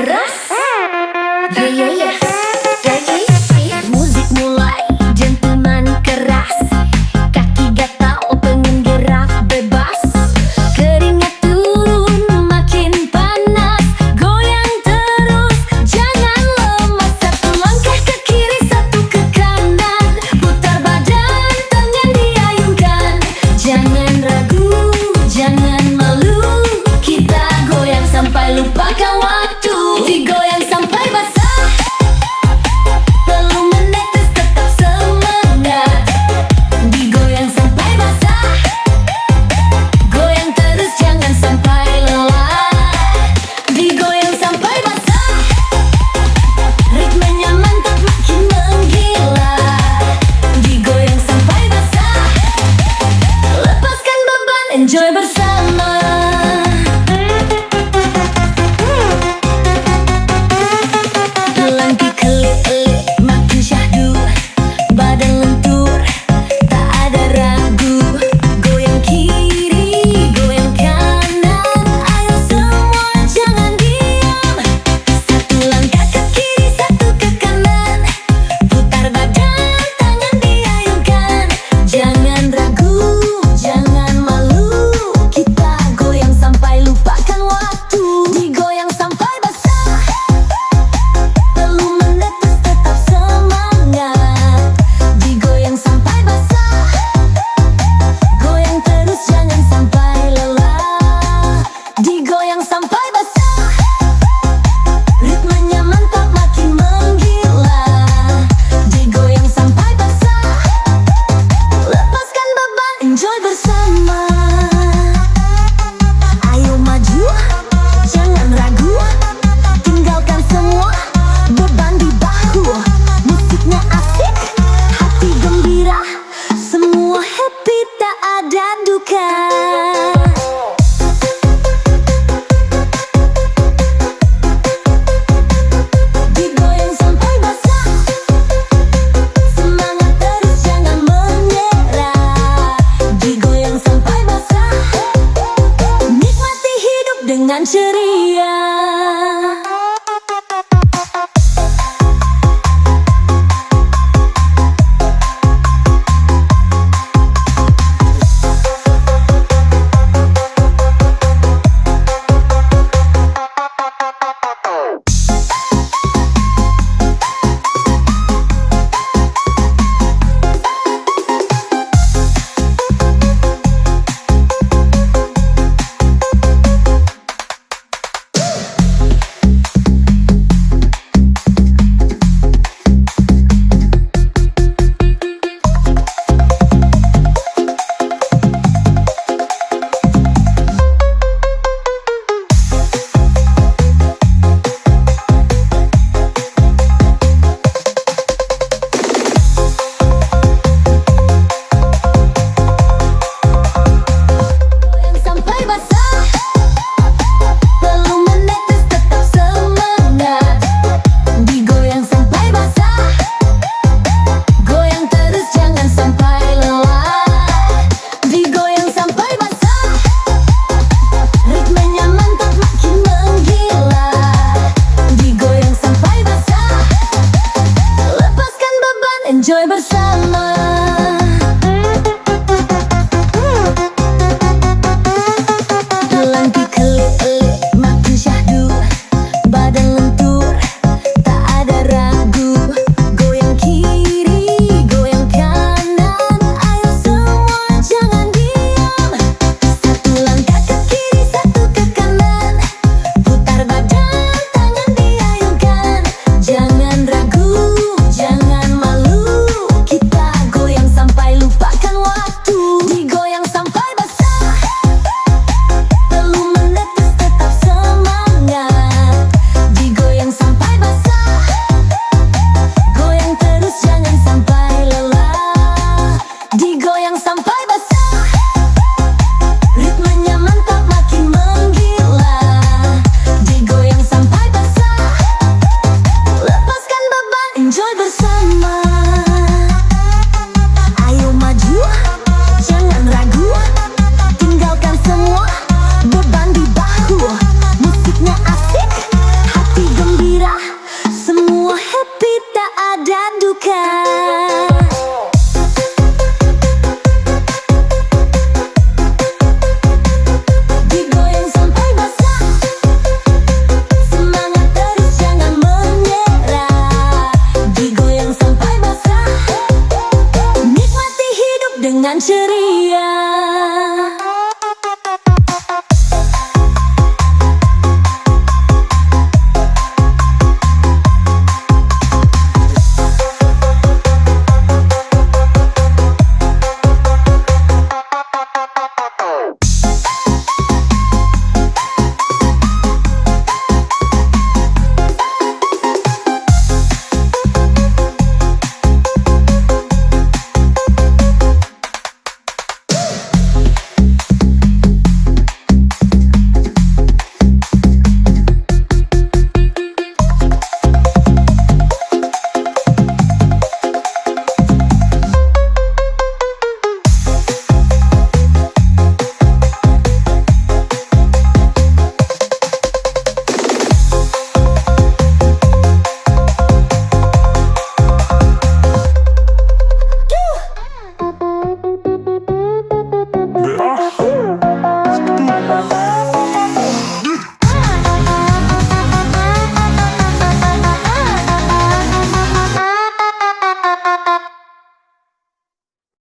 keras. Musik mulai gentleman keras, kaki gatal pengen gerak bebas, keringat turun makin panas, goyang terus jangan lemas. Satu langkah ke kiri, satu ke kanan, putar badan, tangan diayunkan. Jangan ragu, jangan malu, kita goyang sampai lupakan waktu. Digoyang sampai basah, belum menetes tetap semangat. Digoyang sampai basah, goyang terus jangan sampai lelah. Digoyang sampai basah, ritmenya mantap makin menggila. Digoyang sampai basah, lepaskan beban, enjoy bersama. Langkah kelip-kelip makin syahdu, badan lentur tak ada ragu. Goyang kiri, goyang kanan, ayo semua jangan diam. Satu langkah ke kiri, satu ke kanan, putar badan, tangan diayunkan. Jangan ragu, jangan malu, kita goyang sampai lupakan waktu. Digoyang sampai basah, belum menetes tetap semangat. Digoyang sampai basah, goyang terus jangan sampai lelah. Digoyang sampai basah, ritmenya mantap makin menggila. Digoyang sampai basah, lepaskan beban, enjoy bersama. Ayo maju, jangan ragu, tinggalkan semua beban di bahu. Musiknya asik, hati gembira, semua happy tak ada duka. Digoyang sampai basah, semangat terus jangan menyerah. Digoyang sampai basah, nikmati hidup dengan ceria.